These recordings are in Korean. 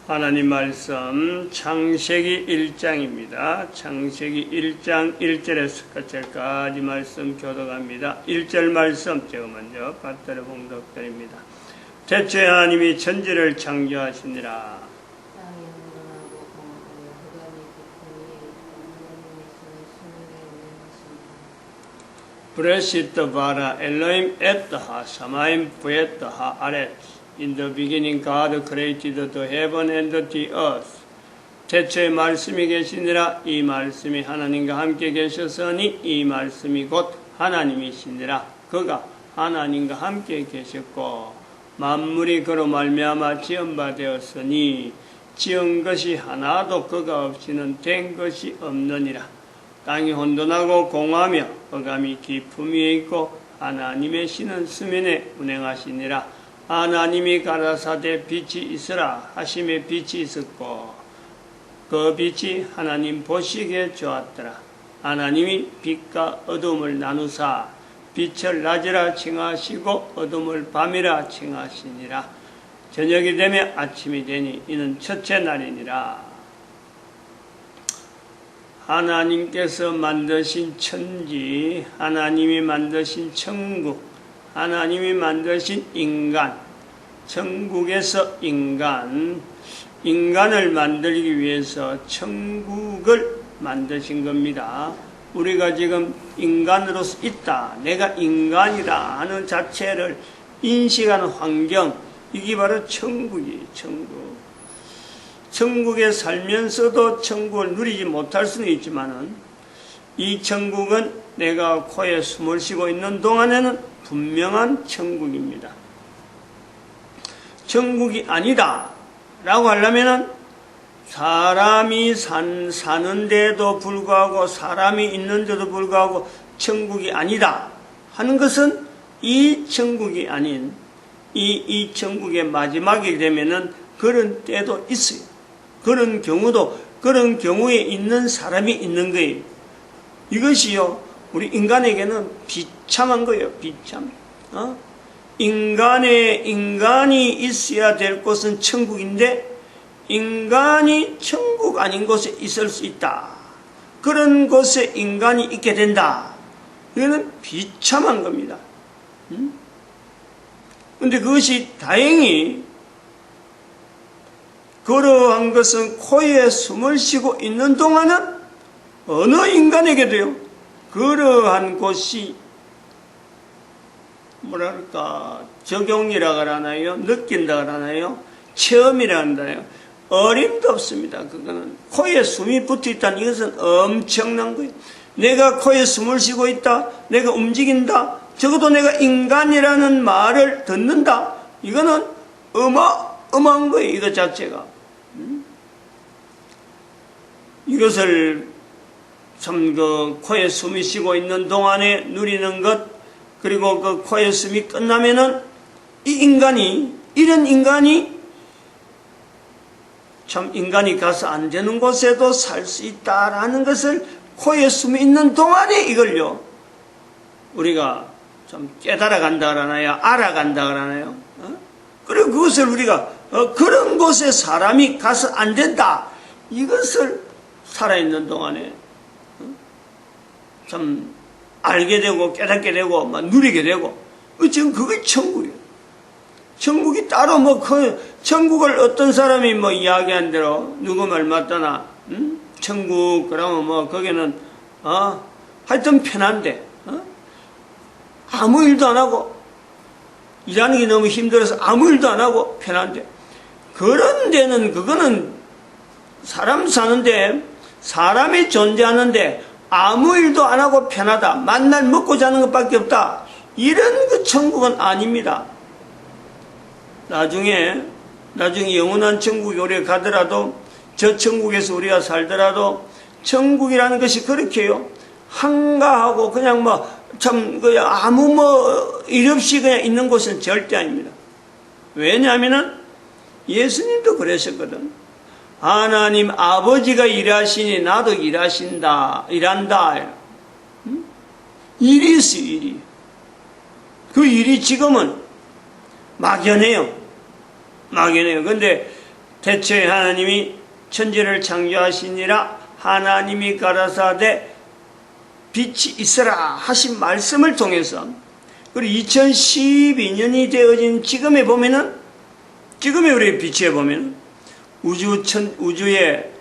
하나님 말씀 창세기 1장입니다. 창세기 1장 1절에서 끝절까지 말씀 교독합니다. 1절 말씀 제가 먼저 받들어 봉독드립니다. 대체 하나님이 천지를 창조하시니라. 브레시트 바라 엘로임 에트하 사마임 부에트하 아렛. In the beginning God created the heaven and the earth. 태초에 말씀이 계시니라. 이 말씀이 하나님과 함께 계셨으니 이 말씀이 곧 하나님이시니라. 그가 하나님과 함께 계셨고 만물이 그로 말미암아 지은 바 되었으니 지은 것이 하나도 그가 없이는 된 것이 없느니라. 땅이 혼돈하고 공하며 어감이 깊음 위에 있고 하나님의 신은 수면에 운행하시니라. 하나님이 가라사대 빛이 있으라 하심에 빛이 있었고 그 빛이 하나님 보시기에 좋았더라. 하나님이 빛과 어둠을 나누사 빛을 낮이라 칭하시고 어둠을 밤이라 칭하시니라. 저녁이 되면 아침이 되니 이는 첫째 날이니라. 하나님께서 만드신 천지, 하나님이 만드신 천국, 하나님이 만드신 인간, 천국에서 인간을 만들기 위해서 천국을 만드신 겁니다. 우리가 지금 인간으로서 있다, 내가 인간이다 하는 자체를 인식하는 환경, 이게 바로 천국이에요. 천국에 살면서도 천국을 누리지 못할 수는 있지만은 이 천국은 내가 코에 숨을 쉬고 있는 동안에는 분명한 천국입니다. 천국이 아니다 라고 하려면은 사람이 사는데도 불구하고 사람이 있는데도 불구하고 천국이 아니다 하는 것은 이 천국이 아닌 이 천국의 마지막이 되면은 그런 때도 있어요. 그런 경우에 있는 사람이 있는 거예요. 이것이요, 우리 인간에게는 비참한 거예요. 비참. 인간이 있어야 될 곳은 천국인데 인간이 천국 아닌 곳에 있을 수 있다. 그런 곳에 인간이 있게 된다. 이거는 비참한 겁니다. 그런데 그것이 다행히 그러한 것은 코에 숨을 쉬고 있는 동안은 어느 인간에게도요, 그러한 곳이 뭐랄까 적용이라 그러나요, 느낀다 그러나요, 체험이라 한다요, 어림도 없습니다. 그거는 코에 숨이 붙어 있다는 이것은 엄청난 거예요. 내가 코에 숨을 쉬고 있다, 내가 움직인다, 적어도 내가 인간이라는 말을 듣는다, 이거는 어마어마한 거예요. 이것 자체가. 이것을 참 그 코에 숨이 쉬고 있는 동안에 누리는 것, 그리고 그 코에 숨이 끝나면은 이런 인간이 참 인간이 가서 안 되는 곳에도 살 수 있다라는 것을 코에 숨이 있는 동안에 이걸요, 우리가 참 깨달아 간다 그러나요? 알아간다 그러나요? 그리고 그것을 우리가 그런 곳에 사람이 가서 안 된다. 이것을 살아있는 동안에 참 알게 되고 깨닫게 되고 막 누리게 되고, 지금 그게 천국이에요. 천국이 따로 천국을 어떤 사람이 이야기한 대로 누구 말 맞다나 천국 그러면 거기는 하여튼 편한데 아무 일도 안 하고 일하는 게 너무 힘들어서 아무 일도 안 하고 편한데, 그런 데는 그거는 사람 사는데 사람이 존재하는데 아무 일도 안 하고 편하다, 만날 먹고 자는 것밖에 없다, 이런 그 천국은 아닙니다. 나중에 영원한 천국에 우리가 가더라도, 저 천국에서 우리가 살더라도 천국이라는 것이 그렇게요, 한가하고 그냥 아무 일 없이 그냥 있는 곳은 절대 아닙니다. 왜냐하면은 예수님도 그러셨거든. 하나님 아버지가 일하시니 나도 일한다. 일이 있어요, 일이. 그 일이 지금은 막연해요. 근데 태초에 하나님이 천지를 창조하시니라 하나님이 가라사대 빛이 있으라 하신 말씀을 통해서 그리고 2012년이 되어진 지금에 보면은 지금의 우리 빛에 보면 우주에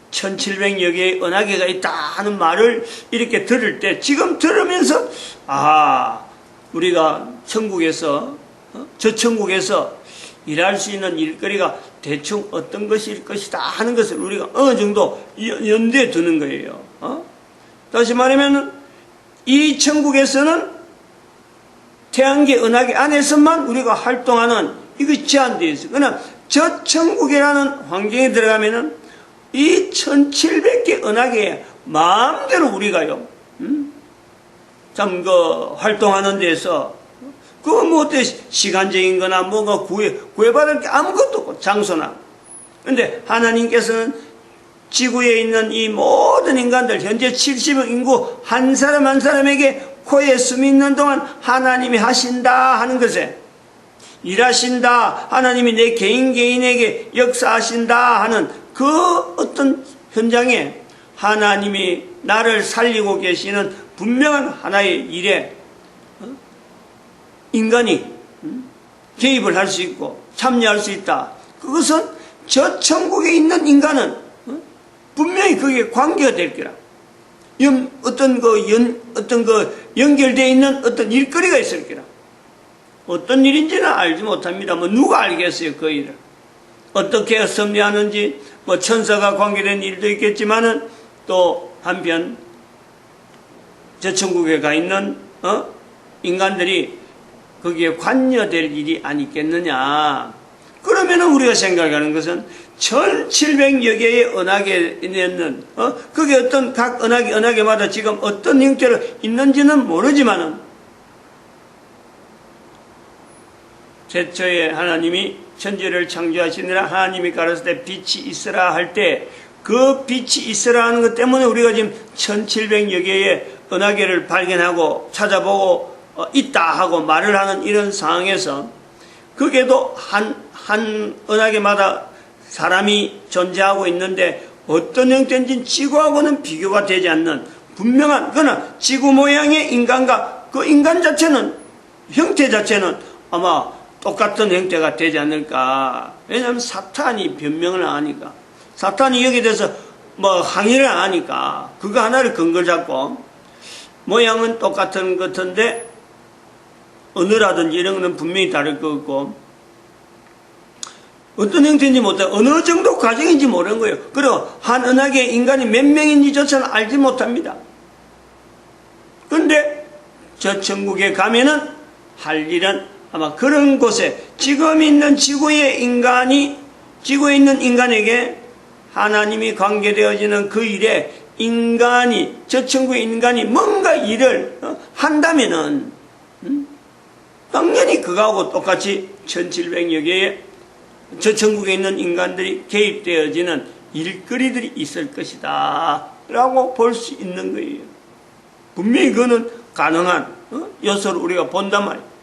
1700여 개의 은하계가 있다 하는 말을 이렇게 들을 때 지금 들으면서 우리가 천국에서 저 천국에서 일할 수 있는 일거리가 대충 어떤 것일 것이다 하는 것을 우리가 어느 정도 연대에 두는 거예요. 다시 말하면 이 천국에서는 태양계 은하계 안에서만 우리가 활동하는 이것이 제한되어 있어요. 그러나 저 천국이라는 환경에 들어가면은 이 1700개 은하계에 마음대로 우리가요, 참 활동하는 데서 그건 뭐 어때 시간적인 거나 뭐가 구애받을 게 아무것도 없고 장소나. 근데 하나님께서는 지구에 있는 이 모든 인간들 현재 70억 인구 한 사람 한 사람에게 코에 숨이 있는 동안 하나님이 하신다 하는 것에 일하신다, 하나님이 내 개인에게 역사하신다 하는 그 어떤 현장에 하나님이 나를 살리고 계시는 분명한 하나의 일에 인간이 개입을 할 수 있고 참여할 수 있다. 그것은 저 천국에 있는 인간은 분명히 거기에 관계가 될 거라. 어떤 연결되어 있는 어떤 일거리가 있을 거라. 어떤 일인지는 알지 못합니다. 누가 알겠어요, 그 일을. 어떻게 섭리하는지, 천사가 관계된 일도 있겠지만은, 또 한편, 저 천국에 가 있는, 인간들이 거기에 관여될 일이 아니겠느냐. 그러면은 우리가 생각하는 것은, 1700여 개의 은하계에 있는, 그게 각 은하계마다 지금 어떤 형태로 있는지는 모르지만은, 태초에 하나님이 천지를 창조하시느라 하나님이 가라사대 빛이 있으라 할 때 그 빛이 있으라 하는 것 때문에 우리가 지금 1700여 개의 은하계를 발견하고 찾아보고 있다 하고 말을 하는 이런 상황에서 그게도 한 은하계마다 사람이 존재하고 있는데 어떤 형태인지 지구하고는 비교가 되지 않는 분명한, 그러나 지구 모양의 인간과 그 인간 자체는, 형태 자체는 아마 똑같은 형태가 되지 않을까. 왜냐하면 사탄이 변명을 안 하니까. 사탄이 여기에 대해서 항의를 안 하니까. 그거 하나를 근거를 잡고, 모양은 똑같은 것 같은데, 언어라든지 이런 거는 분명히 다를 것 같고, 어떤 형태인지 못해, 어느 정도 과정인지 모르는 거예요. 그리고 한 은하계 인간이 몇 명인지조차는 알지 못합니다. 그런데 저 천국에 가면은 할 일은 아마 그런 곳에 지금 있는 지구에 있는 인간에게 하나님이 관계되어지는 그 일에 저 천국의 인간이 뭔가 일을 한다면은, 당연히 그거하고 똑같이 1700여 개의 저 천국에 있는 인간들이 개입되어지는 일거리들이 있을 것이다 라고 볼 수 있는 거예요. 분명히 그거는 가능한 요소를 우리가 본단 말이에요.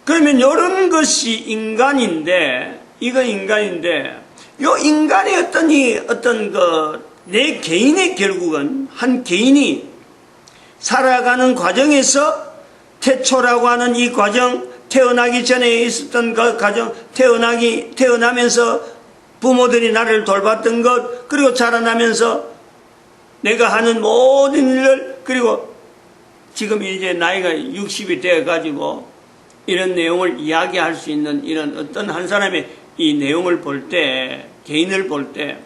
그러면 이런 것이 인간인데, 요 인간의 내 개인의 결국은 한 개인이 살아가는 과정에서 태초라고 하는 이 과정, 태어나기 전에 있었던 그 과정, 태어나면서 부모들이 나를 돌봤던 것, 그리고 자라나면서 내가 하는 모든 일을, 그리고 지금 이제 나이가 60이 되어가지고 이런 내용을 이야기할 수 있는 이런 어떤 한 사람의 이 내용을 볼 때, 개인을 볼 때,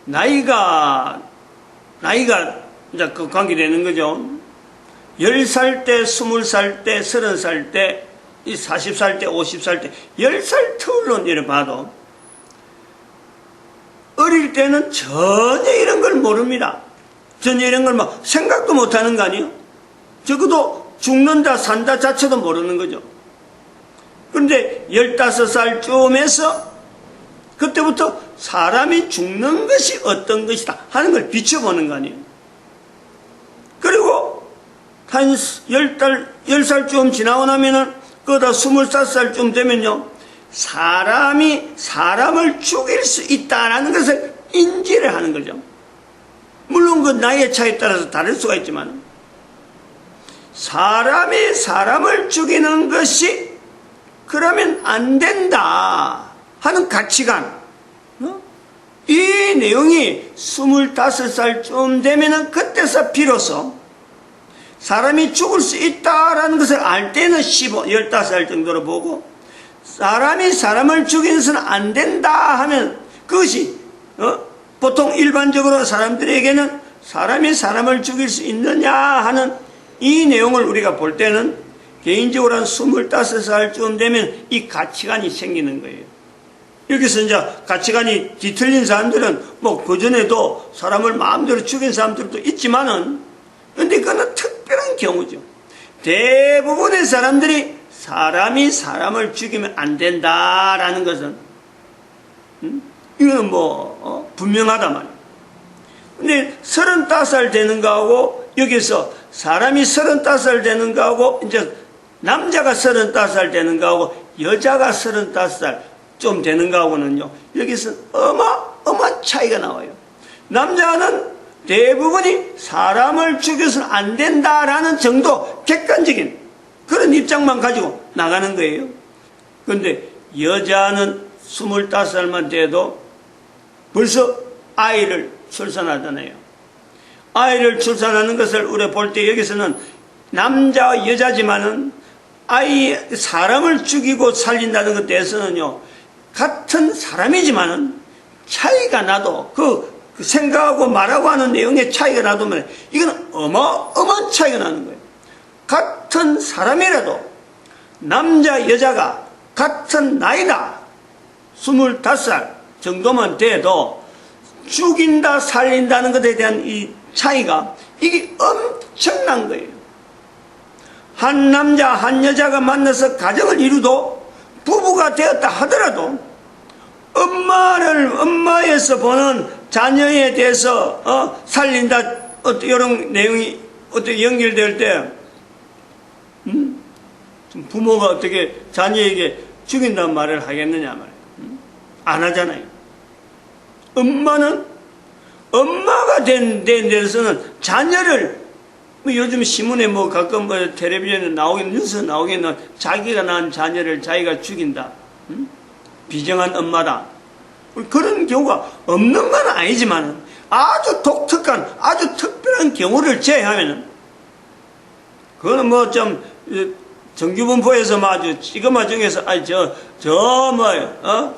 나이가 이제 그 관계되는 거죠. 10살 때, 20살 때, 30살 때, 40살 때, 50살 때, 10살 터울로 내려봐도, 어릴 때는 전혀 이런 걸 모릅니다. 전혀 이런 걸 생각도 못 하는 거 아니에요? 적어도 죽는다, 산다 자체도 모르는 거죠. 그런데 15살쯤에서 그때부터 사람이 죽는 것이 어떤 것이다 하는 걸 비춰보는 거 아니에요. 그리고 한 10살쯤 지나고 나면은 그러다 25살쯤 되면요, 사람이 사람을 죽일 수 있다라는 것을 인지를 하는 거죠. 물론 그 나이의 차이에 따라서 다를 수가 있지만, 사람이 사람을 죽이는 것이 그러면 안 된다 하는 가치관, 이 내용이 25살쯤 되면은 그때서 비로소 사람이 죽을 수 있다라는 것을 알 때는 15살 정도로 보고, 사람이 사람을 죽이서는 안 된다 하면 그것이 보통 일반적으로 사람들에게는 사람이 사람을 죽일 수 있느냐 하는 이 내용을 우리가 볼 때는 개인적으로 한 25살쯤 되면 이 가치관이 생기는 거예요. 여기서 이제 가치관이 뒤틀린 사람들은 뭐 그전에도 사람을 마음대로 죽인 사람들도 있지만은, 근데 그거는 특별한 경우죠. 대부분의 사람들이 사람이 사람을 죽이면 안 된다라는 것은 이거는 분명하단 말이에요. 근데 35살 되는 거하고, 여기서 사람이 35살 되는 거하고, 이제 남자가 35살 되는 거하고 여자가 35살 좀 되는 거하고는요, 여기서 어마어마한 차이가 나와요. 남자는 대부분이 사람을 죽여서는 안 된다라는 정도 객관적인 그런 입장만 가지고 나가는 거예요. 그런데 여자는 25살만 돼도 벌써 아이를 출산하잖아요. 아이를 출산하는 것을 우리가 볼 때 여기서는 남자와 여자지만은 사람을 죽이고 살린다는 것에 대해서는요, 같은 사람이지만은 차이가 나도 그 생각하고 말하고 하는 내용에 차이가 나도 이건 어마어마한 차이가 나는 거예요. 같은 사람이라도 남자 여자가 같은 나이다, 25살 정도만 돼도 죽인다 살린다는 것에 대한 이 차이가 이게 엄청난 거예요. 한 남자 한 여자가 만나서 가정을 이루도 부부가 되었다 하더라도 엄마에서 보는 자녀에 대해서 살린다 이런 내용이 어떻게 연결될 때 부모가 어떻게 자녀에게 죽인다는 말을 하겠느냐 말이에요. 안 하잖아요. 엄마가 된 데서는 자녀를 요즘 신문에 가끔 텔레비전에 나오긴, 뉴스 나오기는 자기가 낳은 자녀를 자기가 죽인다, 비정한 엄마다, 그런 경우가 없는 건 아니지만 아주 독특한 아주 특별한 경우를 제외하면은, 그거는 좀 정규분포에서 아주 이것만 중에서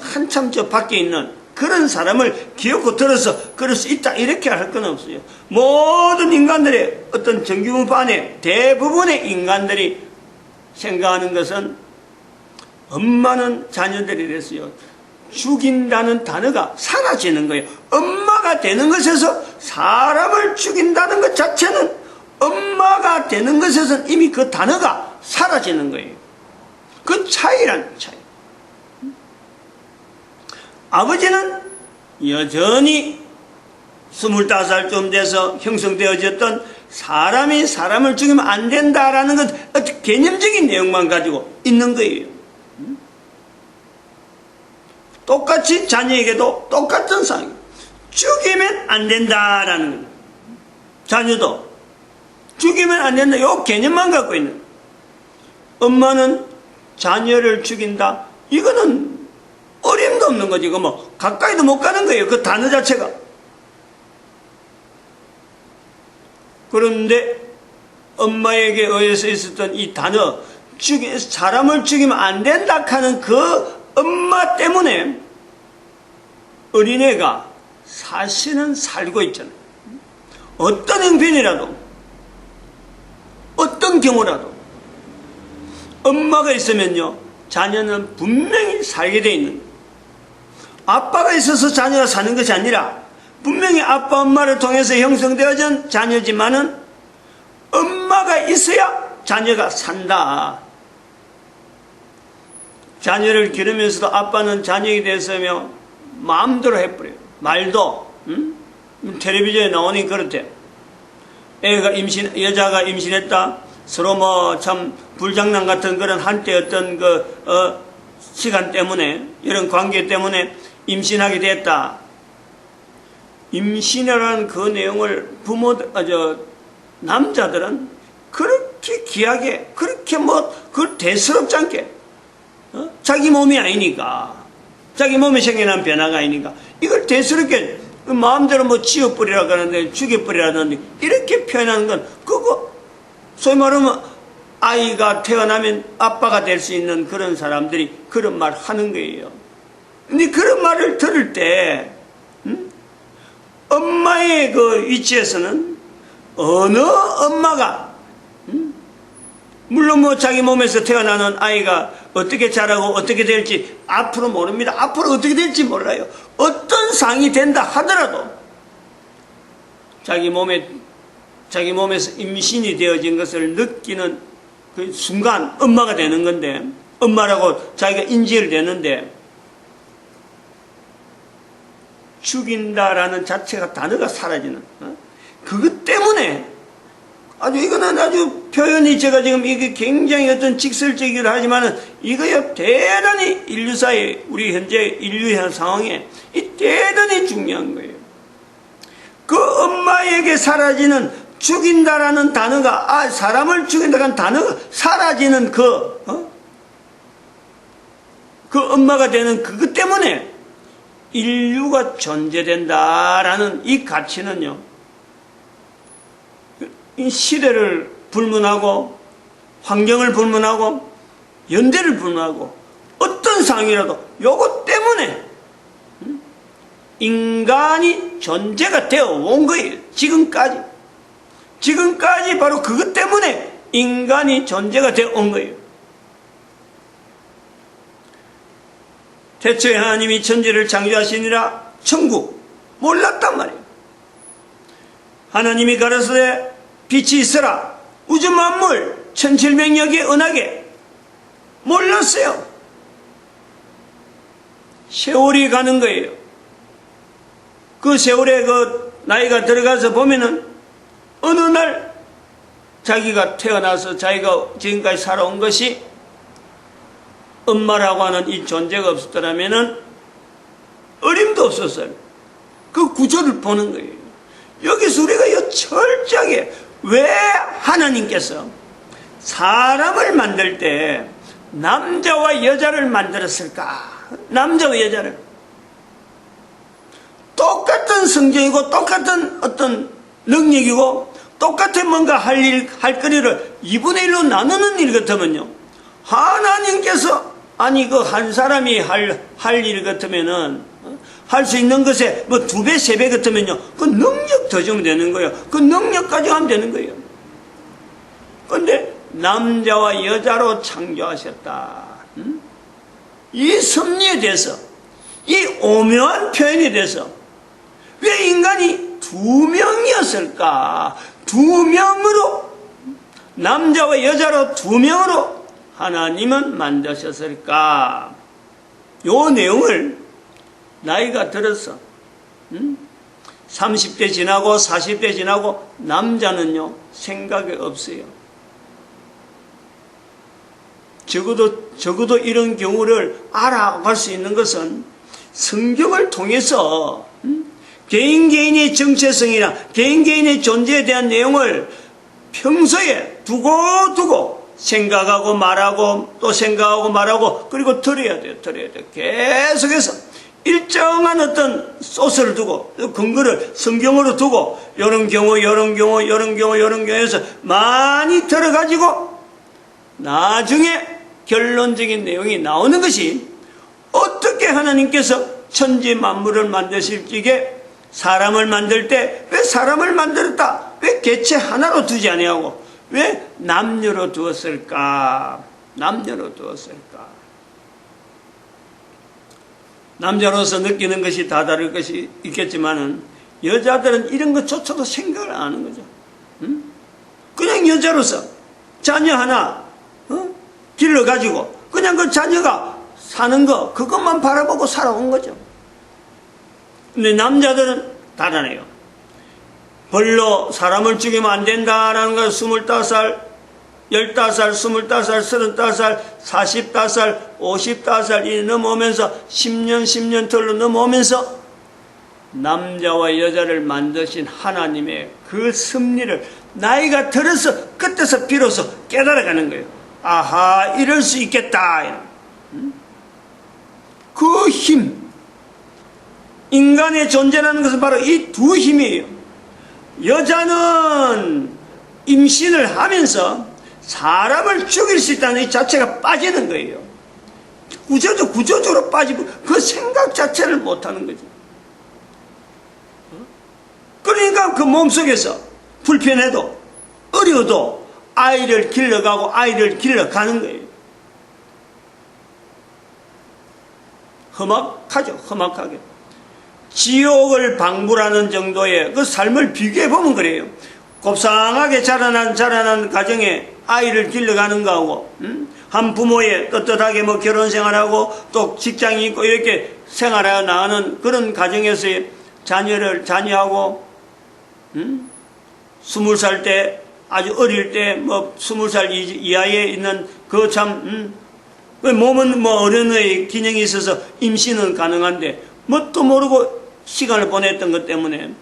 한참 밖에 있는 그런 사람을 기어코 들어서 그럴 수 있다 이렇게 할 건 없어요. 모든 인간들의 어떤 정규분포 안에 대부분의 인간들이 생각하는 것은, 엄마는 자녀들이 됐어요. 죽인다는 단어가 사라지는 거예요. 엄마가 되는 것에서 사람을 죽인다는 것 자체는, 엄마가 되는 것에서는 이미 그 단어가 사라지는 거예요. 그 차이란 차이. 아버지는 여전히 25살쯤 돼서 형성되어졌던 사람이 사람을 죽이면 안 된다라는 것, 어떤 개념적인 내용만 가지고 있는 거예요. 똑같이 자녀에게도 똑같은 상황이에요. 죽이면 안 된다라는 거예요. 자녀도 죽이면 안 된다, 이 개념만 갖고 있는 거예요. 엄마는 자녀를 죽인다, 이거는 어림도 없는 거지. 이거 가까이도 못 가는 거예요, 그 단어 자체가. 그런데 엄마에게 의해서 있었던 이 단어, 사람을 죽이면 안 된다 하는 그 엄마 때문에 어린애가 사실은 살고 있잖아요. 어떤 형편이라도, 어떤 경우라도 엄마가 있으면요, 자녀는 분명히 살게 돼 있는 거예요. 아빠가 있어서 자녀가 사는 것이 아니라 분명히 아빠 엄마를 통해서 형성되어진 자녀지만은 엄마가 있어야 자녀가 산다. 자녀를 기르면서도 아빠는 자녀에 대해서며 마음대로 해버려요. 말도, 텔레비전에 나오니 그렇대. 여자가 임신했다. 서로 참 불장난 같은 그런 한때 어떤 시간 때문에, 이런 관계 때문에 임신하게 됐다. 임신이라는 그 내용을 남자들은 그렇게 귀하게, 그렇게 그 대수롭지 않게, 자기 몸이 아니니까, 자기 몸에 생겨난 변화가 아니니까, 이걸 대수롭게, 마음대로 지어버리라 그러는데, 죽여버리라는데, 이렇게 표현하는 건, 소위 말하면, 아이가 태어나면 아빠가 될 수 있는 그런 사람들이 그런 말 하는 거예요. 근데 그런 말을 들을 때, 엄마의 그 위치에서는 어느 엄마가, 물론 자기 몸에서 태어나는 아이가 어떻게 자라고 어떻게 될지 앞으로 모릅니다. 앞으로 어떻게 될지 몰라요. 어떤 상이 된다 하더라도 자기 몸에서 임신이 되어진 것을 느끼는 그 순간 엄마가 되는 건데, 엄마라고 자기가 인지를 되는데, 죽인다라는 자체가 단어가 사라지는, 그것 때문에 이거는 아주 표현이 제가 지금 이게 굉장히 어떤 직설적이기도 하지만은 이거요 대단히 인류사의 우리 현재 인류의 상황에 이 대단히 중요한 거예요. 그 엄마에게 사라지는 죽인다라는 단어가 사람을 죽인다라는 단어가 사라지는 그 엄마가 되는 그것 때문에 인류가 존재된다라는 이 가치는요. 이 시대를 불문하고 환경을 불문하고 연대를 불문하고 어떤 상황이라도 요것 때문에 인간이 존재가 되어 온 거예요. 지금까지 바로 그것 때문에 인간이 존재가 되어 온 거예요. 태초에 하나님이 천지를 창조하시니라 천국 몰랐단 말이에요. 하나님이 가라사대 빛이 있어라 우주 만물 천칠백여개 은하계 몰랐어요. 세월이 가는 거예요. 그 세월에 그 나이가 들어가서 보면은 어느 날 자기가 태어나서 자기가 지금까지 살아온 것이 엄마라고 하는 이 존재가 없었더라면은 어림도 없었어요. 그 구조를 보는 거예요. 여기서 우리가 철저하게 왜 하나님께서 사람을 만들 때 남자와 여자를 만들었을까? 남자와 여자를 똑같은 성경이고 똑같은 어떤 능력이고 똑같은 뭔가 할 거리를 2분의 1로 나누는 일 같으면요, 하나님께서 그 한 사람이 할 일 같으면은 할 수 있는 것에 2배, 3배 같으면요, 그 능력 더 주면 되는 거예요. 그 능력 가지고 하면 되는 거예요. 그런데 남자와 여자로 창조하셨다. 이 섭리에 대해서, 이 오묘한 표현에 대해서 왜 인간이 2명이었을까? 2명으로, 남자와 여자로 2명으로 하나님은 만드셨을까? 요 내용을 나이가 들어서 30대 지나고 40대 지나고 남자는요 생각이 없어요. 적어도 이런 경우를 알아갈 수 있는 것은 성경을 통해서 개인의 정체성이나 개인의 존재에 대한 내용을 평소에 두고 생각하고 말하고 또 생각하고 말하고 그리고 들어야 돼요. 계속해서 일정한 어떤 소스를 두고 근거를 성경으로 두고 이런 경우에서 많이 들어가지고 나중에 결론적인 내용이 나오는 것이 어떻게 하나님께서 천지 만물을 만드실 적에 사람을 만들 때 왜 사람을 만들었다? 왜 개체 하나로 두지 아니하고 왜 남녀로 두었을까? 남자로서 느끼는 것이 다 다를 것이 있겠지만은 여자들은 이런 것조차도 생각을 안 하는 거죠. 그냥 여자로서 자녀 하나 길러가지고 그냥 그 자녀가 사는 거 그것만 바라보고 살아온 거죠. 근데 남자들은 다르네요. 벌로 사람을 죽이면 안 된다라는 걸 25살 15살, 25살, 35살, 45살, 50살 넘어오면서 10년 털로 넘어오면서 남자와 여자를 만드신 하나님의 그 섭리를 나이가 들어서 그때서 비로소 깨달아가는 거예요. 아하, 이럴 수 있겠다. 그 힘, 인간의 존재라는 것은 바로 이 두 힘이에요. 여자는 임신을 하면서 사람을 죽일 수 있다는 이 자체가 빠지는 거예요. 구조적으로 빠지고 그 생각 자체를 못하는 거죠. 그러니까 그 몸속에서 불편해도 어려워도 아이를 길러가고 아이를 길러가는 거예요. 험악하죠. 험악하게. 지옥을 방불하는 정도의 그 삶을 비교해보면 그래요. 곱상하게 자라난 가정에 아이를 길러가는 거하고, 한 부모의 떳떳하게 뭐 결혼 생활하고 또 직장이 있고 이렇게 생활하여 나가는 그런 가정에서의 자녀하고, 20살 때, 아주 어릴 때, 뭐, 20살 이하에 있는 그 참, 몸은 뭐 어른의 기능이 있어서 임신은 가능한데, 뭣도 모르고 시간을 보냈던 것 때문에,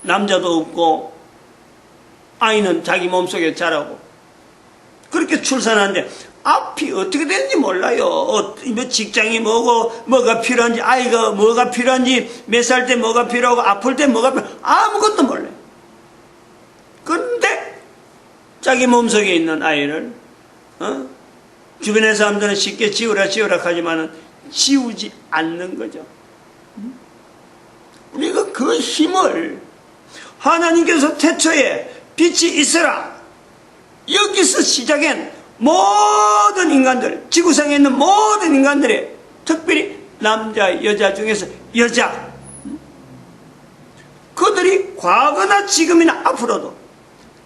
남자도 없고, 아이는 자기 몸속에 자라고, 그렇게 출산하는데, 앞이 어떻게 되는지 몰라요. 뭐 직장이 뭐고, 뭐가 필요한지, 아이가 뭐가 필요한지, 몇 살 때 뭐가 필요하고, 아플 때 뭐가 필요하고, 아무것도 몰라요. 그런데, 자기 몸속에 있는 아이를, 주변의 사람들은 쉽게 지우라 하지만은, 지우지 않는 거죠. 우리가 그 힘을, 하나님께서 태초에 빛이 있으라, 여기서 시작한 모든 인간들, 지구상에 있는 모든 인간들의, 특별히 남자, 여자 중에서 여자, 그들이 과거나 지금이나 앞으로도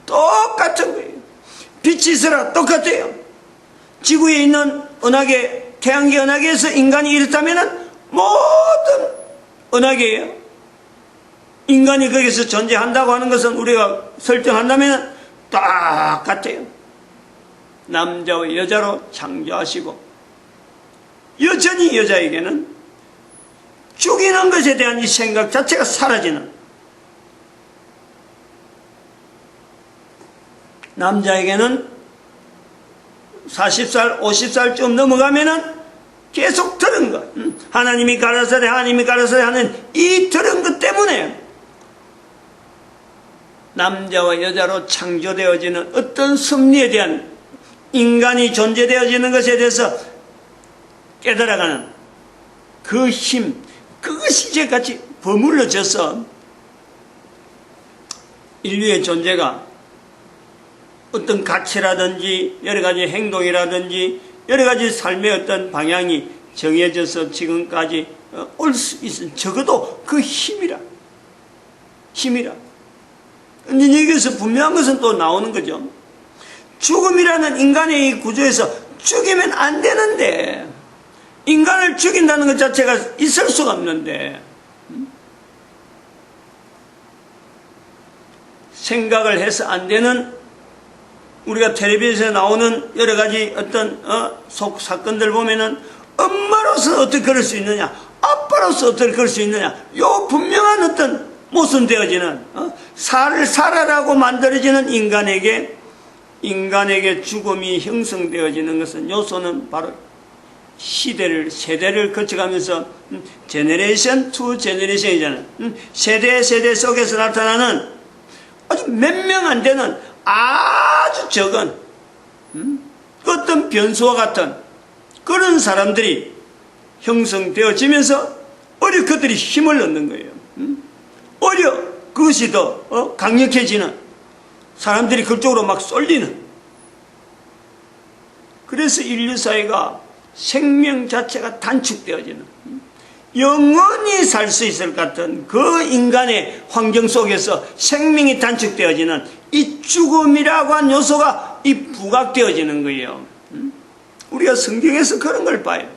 똑같은 거예요. 빛이 있으라 똑같아요. 지구에 있는 은하계, 태양계 은하계에서 인간이 이렇다면 모든 은하계예요. 인간이 거기서 존재한다고 하는 것은 우리가 설정한다면 똑같아요. 남자와 여자로 창조하시고, 여전히 여자에게는 죽이는 것에 대한 이 생각 자체가 사라지는, 남자에게는 40살, 50살쯤 넘어가면은 계속 들은 것, 하나님이 가라사대 하는 이 들은 것 때문에 남자와 여자로 창조되어지는 어떤 섭리에 대한, 인간이 존재되어지는 것에 대해서 깨달아가는 그 힘, 그것이 이제같이 버물러져서 인류의 존재가 어떤 가치라든지 여러 가지 행동이라든지 여러 가지 삶의 어떤 방향이 정해져서 지금까지 올 수 있은, 적어도 그 힘이라. 근데 여기서 분명한 것은 또 나오는 거죠. 죽음이라는 인간의 이 구조에서 죽이면 안 되는데, 인간을 죽인다는 것 자체가 있을 수가 없는데, 생각을 해서 안 되는, 우리가 텔레비전에서 나오는 여러 가지 어떤 속 사건들 보면은 엄마로서 어떻게 그럴 수 있느냐, 아빠로서 어떻게 그럴 수 있느냐, 요 분명한 어떤 모순되어지는, 살아라고 만들어지는 인간에게 죽음이 형성되어지는 것은, 요소는 바로 세대를 거쳐가면서 제너레이션 투 제너레이션이잖아요. 세대 속에서 나타나는 아주 몇 명 안 되는 아주 적은 어떤 변수와 같은 그런 사람들이 형성되어지면서 오히려 그들이 힘을 얻는 거예요. 오히려 그것이 더 강력해지는, 사람들이 그쪽으로 막 쏠리는. 그래서 인류 사회가 생명 자체가 단축되어지는, 영원히 살 수 있을 것 같은 그 인간의 환경 속에서 생명이 단축되어지는 이 죽음이라고 한 요소가 이 부각되어지는 거예요. 우리가 성경에서 그런 걸 봐요.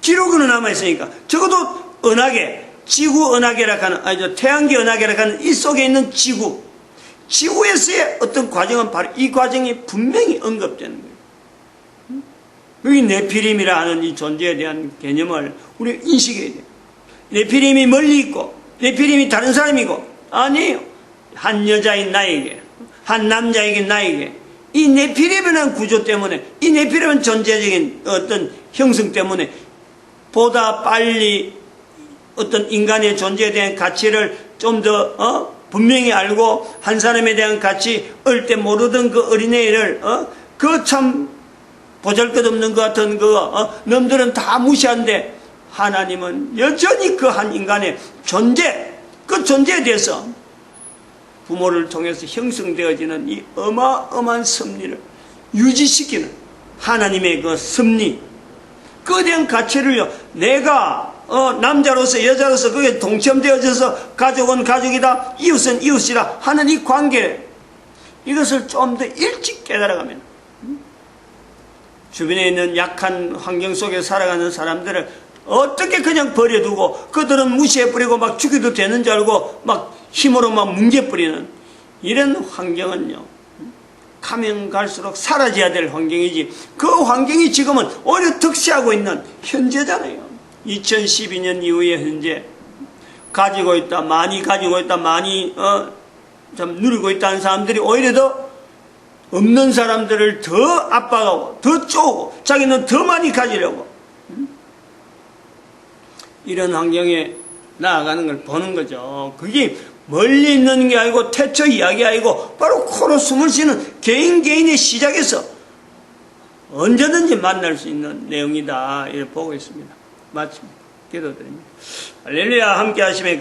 기록으로 남아있으니까. 적어도 은하계, 지구 은하계라고 하는, 태양계 은하계라고 하는 이 속에 있는 지구, 지구에서의 어떤 과정은 바로 이 과정이 분명히 언급되는 거예요. 여기 네피림이라 하는 이 존재에 대한 개념을 우리가 인식해야 돼요. 네피림이 멀리 있고 네피림이 다른 사람이고 아니에요. 한 여자인 나에게, 한 남자에게 나에게 이 네피림이라는 구조 때문에, 이 네피림은 존재적인 어떤 형성 때문에 보다 빨리 어떤 인간의 존재에 대한 가치를 좀 더 분명히 알고, 한 사람에 대한 가치 어릴 때 모르던 그 어린애를 그 참 보잘것없는 것 같은 놈들은 다 무시한데, 하나님은 여전히 그 한 인간의 존재, 그 존재에 대해서 부모를 통해서 형성되어지는 이 어마어마한 섭리를 유지시키는 하나님의 그 섭리, 그에 대한 가치를요, 내가 남자로서 여자로서 그게 동첨되어져서 가족은 가족이다, 이웃은 이웃이다 하는 이 관계, 이것을 좀 더 일찍 깨달아가면 주변에 있는 약한 환경 속에 살아가는 사람들을 어떻게 그냥 버려두고 그들은 무시해버리고 막 죽여도 되는 줄 알고 막 힘으로 막 뭉개버리는 이런 환경은요, 가면 갈수록 사라져야 될 환경이지, 그 환경이 지금은 오히려 득세하고 있는 현재잖아요. 2012년 이후에 현재 가지고 있다, 많이 가지고 있다, 많이 좀 누리고 있다는 사람들이 오히려 더 없는 사람들을 더 압박하고 더 쪼고 자기는 더 많이 가지려고 이런 환경에 나아가는 걸 보는 거죠. 그게 멀리 있는 게 아니고 태초 이야기 아니고 바로 코로 숨을 쉬는 개인의 시작에서 언제든지 만날 수 있는 내용이다, 이렇게 보고 있습니다. 마칩니다. 기도드립니다. 할렐루야. 함께 하시면